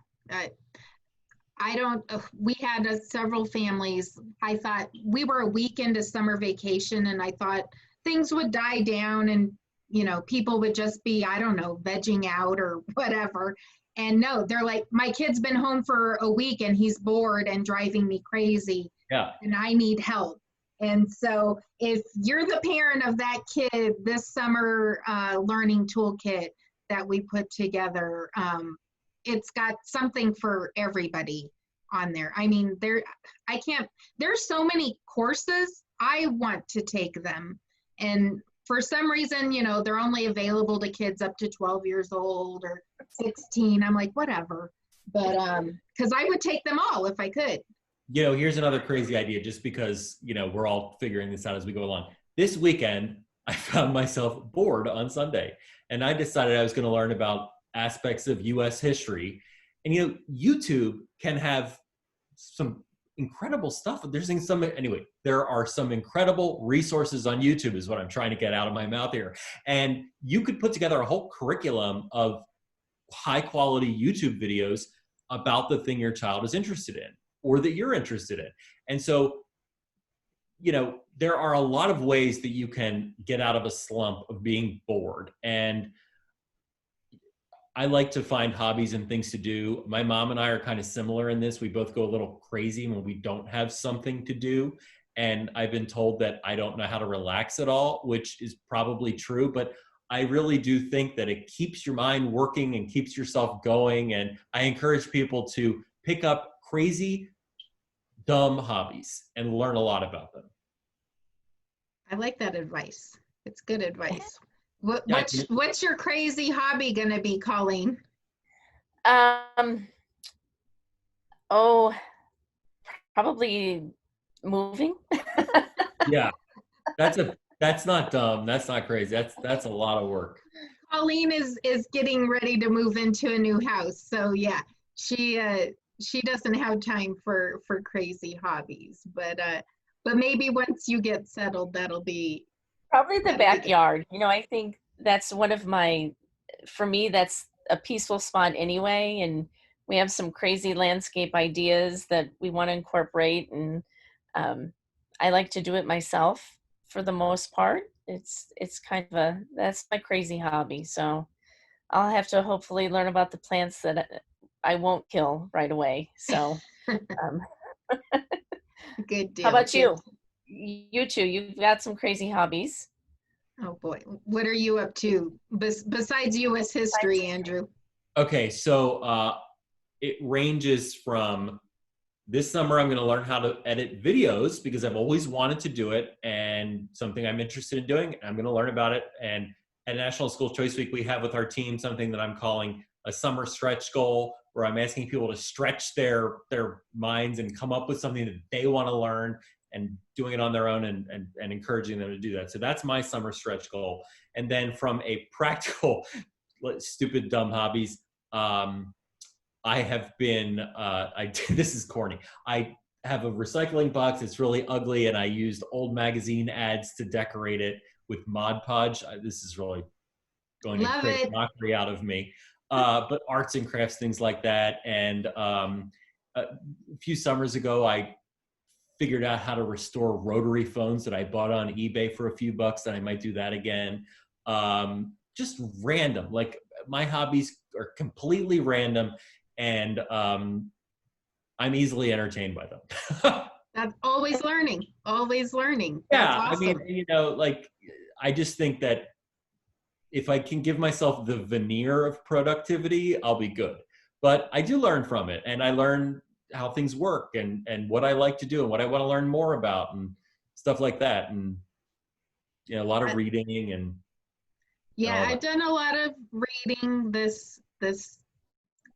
Speaker 1: We had several families. I thought we were a week into summer vacation, and I thought things would die down and, you know, people would just be, I don't know, vegging out or whatever. And no, they're like, my kid's been home for a week and he's bored and driving me crazy.
Speaker 2: Yeah.
Speaker 1: And I need help. And so if you're the parent of that kid, this summer learning toolkit that we put together, it's got something for everybody on there. I mean, there's so many courses. I want to take them. And for some reason, you know, they're only available to kids up to 12 years old or 16. I'm like, whatever. But because I would take them all if I could.
Speaker 2: You know, here's another crazy idea, just because, you know, we're all figuring this out as we go along. This weekend, I found myself bored on Sunday, and I decided I was going to learn about aspects of U.S. history. And, you know, YouTube can have some incredible stuff. There are some incredible resources on YouTube is what I'm trying to get out of my mouth here. And you could put together a whole curriculum of high quality YouTube videos about the thing your child is interested in or that you're interested in. And so, you know, there are a lot of ways that you can get out of a slump of being bored. And I like to find hobbies and things to do. My mom and I are kind of similar in this. We both go a little crazy when we don't have something to do. And I've been told that I don't know how to relax at all, which is probably true. But I really do think that it keeps your mind working and keeps yourself going. And I encourage people to pick up crazy, dumb hobbies and learn a lot about them.
Speaker 1: I like that advice. It's good advice. What's your crazy hobby going to be, Colleen?
Speaker 3: Probably moving.
Speaker 2: Yeah, that's not dumb. That's not crazy. That's a lot of work.
Speaker 1: Colleen is getting ready to move into a new house. So yeah, she doesn't have time for crazy hobbies, but maybe once you get settled,
Speaker 3: Probably the
Speaker 1: that'll be good.
Speaker 3: backyard. I think that's one of for me, that's a peaceful spot anyway. And we have some crazy landscape ideas that we want to incorporate. And um, I like to do it myself for the most part. It's kind of that's my crazy hobby. So I'll have to hopefully learn about the plants that I won't kill right away. So um,
Speaker 1: Good
Speaker 3: how
Speaker 1: deal.
Speaker 3: about you? You too, you've got some crazy hobbies.
Speaker 1: Oh boy, what are you up to besides U.S. history, Andrew?
Speaker 2: Okay, so it ranges from this summer, I'm going to learn how to edit videos because I've always wanted to do it and something I'm interested in doing. I'm going to learn about it. And at National School Choice Week, we have with our team something that I'm calling a summer stretch goal, where I'm asking people to stretch their minds and come up with something that they want to learn, and doing it on their own and encouraging them to do that. So that's my summer stretch goal. And then from a practical, stupid, dumb hobbies, I have been, this is corny. I have a recycling box. It's really ugly, and I used old magazine ads to decorate it with Mod Podge. This is really going to
Speaker 1: Love
Speaker 2: create
Speaker 1: it.
Speaker 2: mockery out of me. But arts and crafts, things like that. And a few summers ago, I figured out how to restore rotary phones that I bought on eBay for a few bucks, and I might do that again. Just random. Like, my hobbies are completely random, and I'm easily entertained by them.
Speaker 1: That's always learning, always learning. That's
Speaker 2: Yeah, I
Speaker 1: awesome.
Speaker 2: mean, like, I just think that if I can give myself the veneer of productivity, I'll be good. But I do learn from it, and I learn how things work, and what I like to do and what I want to learn more about and stuff like that. And a lot of reading and
Speaker 1: Yeah,
Speaker 2: all
Speaker 1: I've
Speaker 2: that.
Speaker 1: done a lot of reading this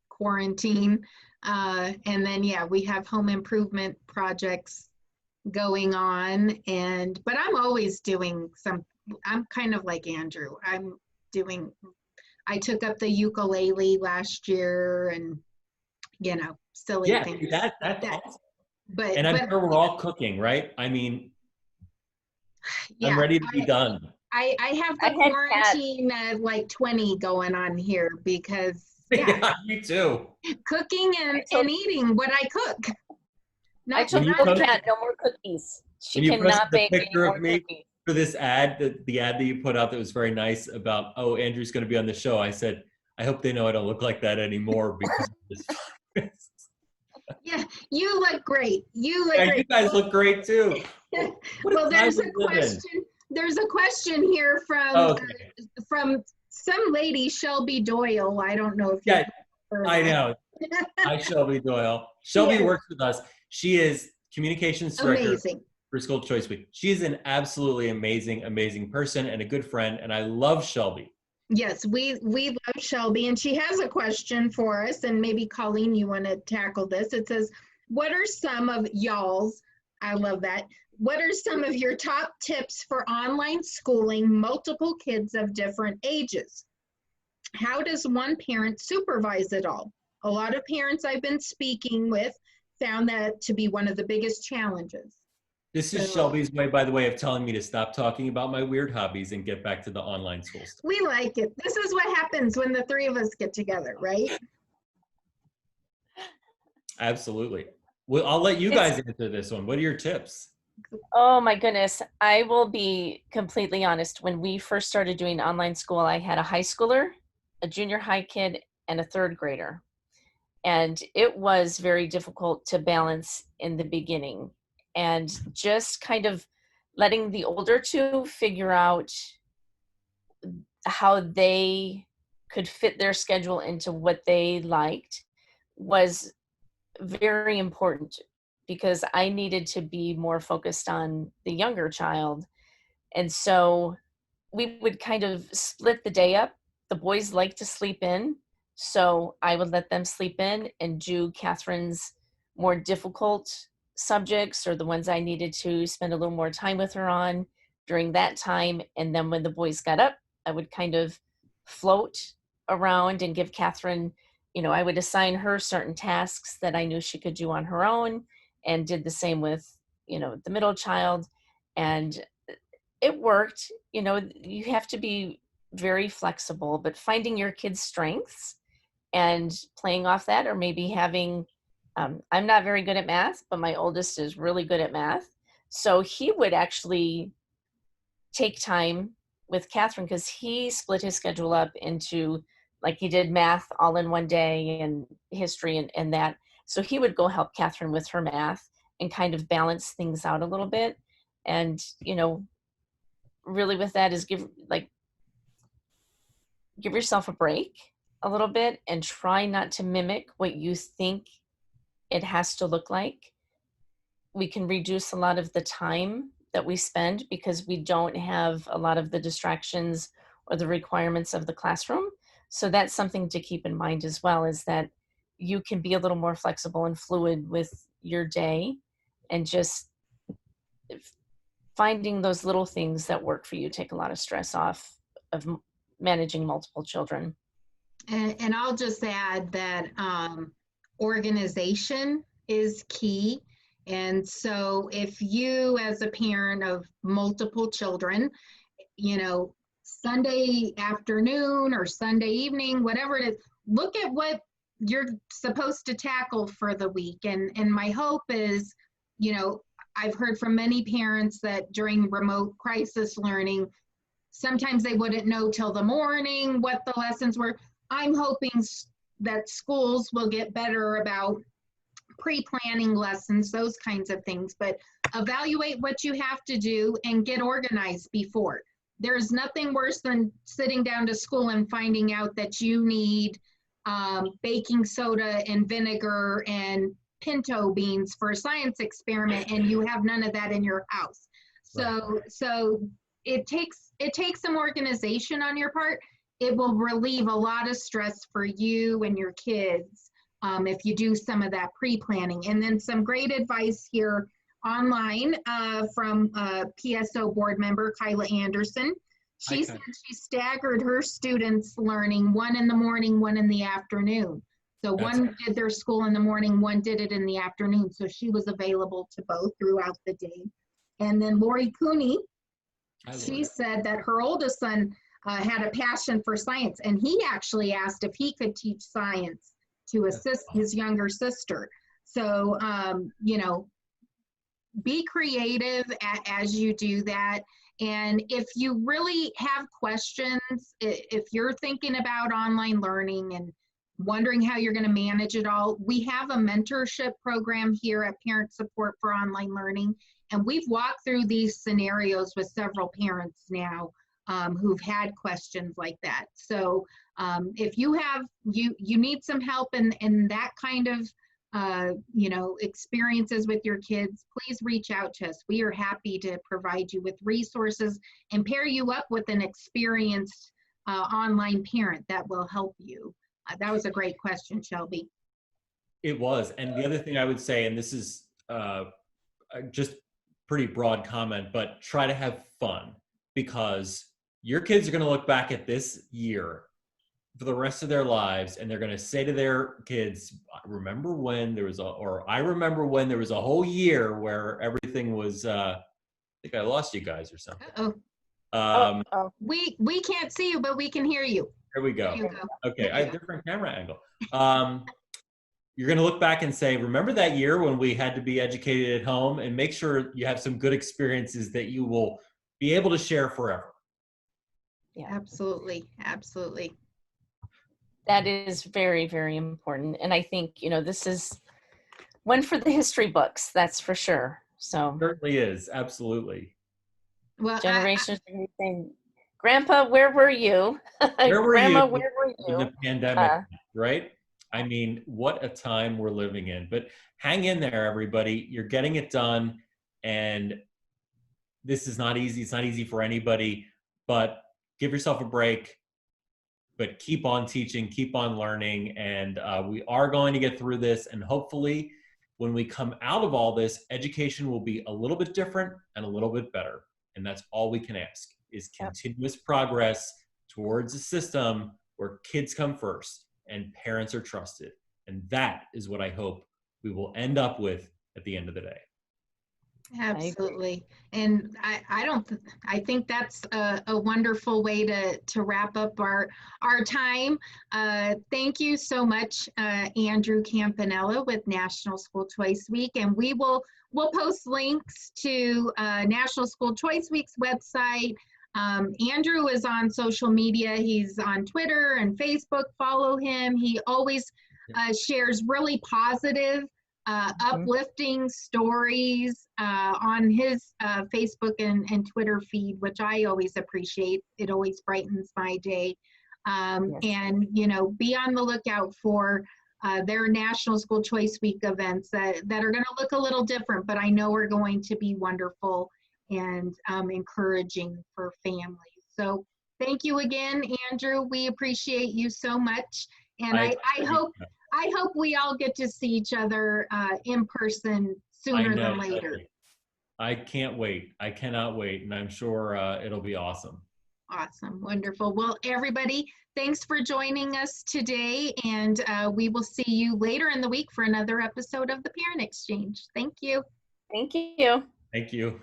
Speaker 1: quarantine. And then yeah, we have home improvement projects going on, but I'm always doing I'm kind of like Andrew. I took up the ukulele last year, and silly
Speaker 2: Yeah,
Speaker 1: things.
Speaker 2: that's
Speaker 1: That,
Speaker 2: awesome.
Speaker 1: but
Speaker 2: And I'm
Speaker 1: but
Speaker 2: sure we're all cooking, right? I mean, I'm
Speaker 1: yeah,
Speaker 2: ready to be done.
Speaker 1: I have
Speaker 3: I
Speaker 1: the
Speaker 3: had cats.
Speaker 1: quarantine like 20 going on here because yeah,
Speaker 2: Yeah, me too.
Speaker 1: cooking and eating what I cook.
Speaker 3: I
Speaker 1: Not
Speaker 3: told
Speaker 1: not
Speaker 3: the
Speaker 1: that
Speaker 3: cat no more cookies. She
Speaker 2: When you posted
Speaker 3: cannot
Speaker 2: the
Speaker 3: bake any
Speaker 2: picture of
Speaker 3: more
Speaker 2: me
Speaker 3: cookies.
Speaker 2: for this ad, the ad that you put out that was very nice about, oh, Andrew's going to be on the show, I said, I hope they know I don't look like that anymore because of this.
Speaker 1: yeah, you look great. You look
Speaker 2: Yeah,
Speaker 1: great.
Speaker 2: you guys look great too. What
Speaker 1: Well,
Speaker 2: a time we live in.
Speaker 1: there's a question here
Speaker 2: Oh, okay.
Speaker 1: from some lady, Shelby Doyle. I don't know if you've
Speaker 2: Yeah,
Speaker 1: heard
Speaker 2: I
Speaker 1: that.
Speaker 2: know. Hi, Shelby Doyle. Shelby
Speaker 1: Yes,
Speaker 2: works with us. She is communications director
Speaker 1: amazing.
Speaker 2: for School Choice Week. She is an absolutely amazing, amazing person and a good friend, and I love Shelby.
Speaker 1: Yes, we love Shelby, and she has a question for us, and maybe Colleen, you want to tackle this. It says, what are some of y'all's, I love that, what are some of your top tips for online schooling multiple kids of different ages? How does one parent supervise it all? A lot of parents I've been speaking with found that to be one of the biggest challenges.
Speaker 2: This is
Speaker 1: So
Speaker 2: Shelby's way, by the way, of telling me to stop talking about my weird hobbies and get back to the online school stuff.
Speaker 1: we like it. This is what happens when the three of us get together, right?
Speaker 2: Absolutely. Well, I'll let you guys answer this one. What are your tips?
Speaker 3: Oh my goodness. I will be completely honest. When we first started doing online school, I had a high schooler, a junior high kid, and a third grader. And it was very difficult to balance in the beginning. And just kind of letting the older two figure out how they could fit their schedule into what they liked was very important, because I needed to be more focused on the younger child. And so we would kind of split the day up. The boys like to sleep in, so I would let them sleep in and do Catherine's more difficult subjects, or the ones I needed to spend a little more time with her on during that time. And then when the boys got up, I would kind of float around and give Catherine I would assign her certain tasks that I knew she could do on her own, and did the same with, the middle child. And it worked. You have to be very flexible, but finding your kids' strengths and playing off that, or maybe having, I'm not very good at math, but my oldest is really good at math. So he would actually take time with Catherine, because he split his schedule up into, like, he did math all in one day and history and that. So he would go help Catherine with her math and kind of balance things out a little bit. And, really with that is give yourself a break a little bit and try not to mimic what you think it has to look like. We can reduce a lot of the time that we spend because we don't have a lot of the distractions or the requirements of the classroom. So that's something to keep in mind as well, is that you can be a little more flexible and fluid with your day, and just finding those little things that work for you take a lot of stress off of managing multiple children.
Speaker 1: And I'll just add that organization is key. And so if you, as a parent of multiple children, Sunday afternoon or Sunday evening, whatever it is, look at what you're supposed to tackle for the week. And my hope is, I've heard from many parents that during remote crisis learning, sometimes they wouldn't know till the morning what the lessons were. I'm hoping that schools will get better about pre-planning lessons, those kinds of things, but evaluate what you have to do and get organized before. There's nothing worse than sitting down to school and finding out that you need baking soda and vinegar and pinto beans for a science experiment, and you have none of that in your house. So it takes some organization on your part. It will relieve a lot of stress for you and your kids if you do some of that pre-planning. And then some great advice here online from PSO board member Kyla Anderson. She said she staggered her students' learning, one in the morning, one in the afternoon. So one did their school in the morning, one did it in the afternoon. So she was available to both throughout the day. And then Lori Cooney, she said that her oldest son had a passion for science, and he actually asked if he could teach science to assist his younger sister. So, be creative as you do that. And if you really have questions, if you're thinking about online learning and wondering how you're going to manage it all, we have a mentorship program here at Parent Support for Online Learning. And we've walked through these scenarios with several parents now who've had questions like that. So if you need some help in that kind of experiences with your kids, please reach out to us. We are happy to provide you with resources and pair you up with an experienced online parent that will help you. That was a great question, Shelby.
Speaker 2: It was. And the other thing I would say, and this is just pretty broad comment, but try to have fun, because your kids are going to look back at this year for the rest of their lives, and they're going to say to their kids, I remember when there was a whole year where everything was, I think I lost you guys or something.
Speaker 1: We can't see you, but we can hear you.
Speaker 2: There we go. Okay, I have a different camera angle. You're going to look back and say, remember that year when we had to be educated at home, and make sure you have some good experiences that you will be able to share forever.
Speaker 3: Yeah,
Speaker 1: absolutely. Absolutely.
Speaker 3: That is very, very important. And I think, this is one for the history books, that's for sure. So
Speaker 2: it certainly is. Absolutely.
Speaker 1: Well,
Speaker 3: generations are going to be saying, Grandpa, where were you?
Speaker 2: Grandma,
Speaker 3: where were you?
Speaker 2: When the pandemic, right? I mean, what a time we're living in. But hang in there, everybody. You're getting it done. And this is not easy. It's not easy for anybody. But give yourself a break. But keep on teaching, keep on learning. And we are going to get through this. And hopefully, when we come out of all this, education will be a little bit different and a little bit better. And that's all we can ask, is continuous progress towards a system where kids come first. and parents are trusted. And that is what I hope we will end up with at the end of the day.
Speaker 1: Absolutely. And I think that's a wonderful way to wrap up our time. Thank you so much, Andrew Campanella with National School Choice Week. And we'll post links to National School Choice Week's website. Andrew is on social media. He's on Twitter and Facebook. Follow him. He always shares really positive, uplifting stories on his Facebook and Twitter feed, which I always appreciate. It always brightens my day.
Speaker 3: Yes.
Speaker 1: And, you know, be on the lookout for their National School Choice Week events that are going to look a little different, but I know are going to be wonderful and encouraging for families. So thank you again, Andrew. We appreciate you so much. And I hope we all get to see each other in person sooner than later.
Speaker 2: I can't wait. I cannot wait. And I'm sure it'll be awesome.
Speaker 1: Awesome. Wonderful. Well, everybody, thanks for joining us today. And we will see you later in the week for another episode of the Parent Exchange. Thank you.
Speaker 3: Thank you.
Speaker 2: Thank you.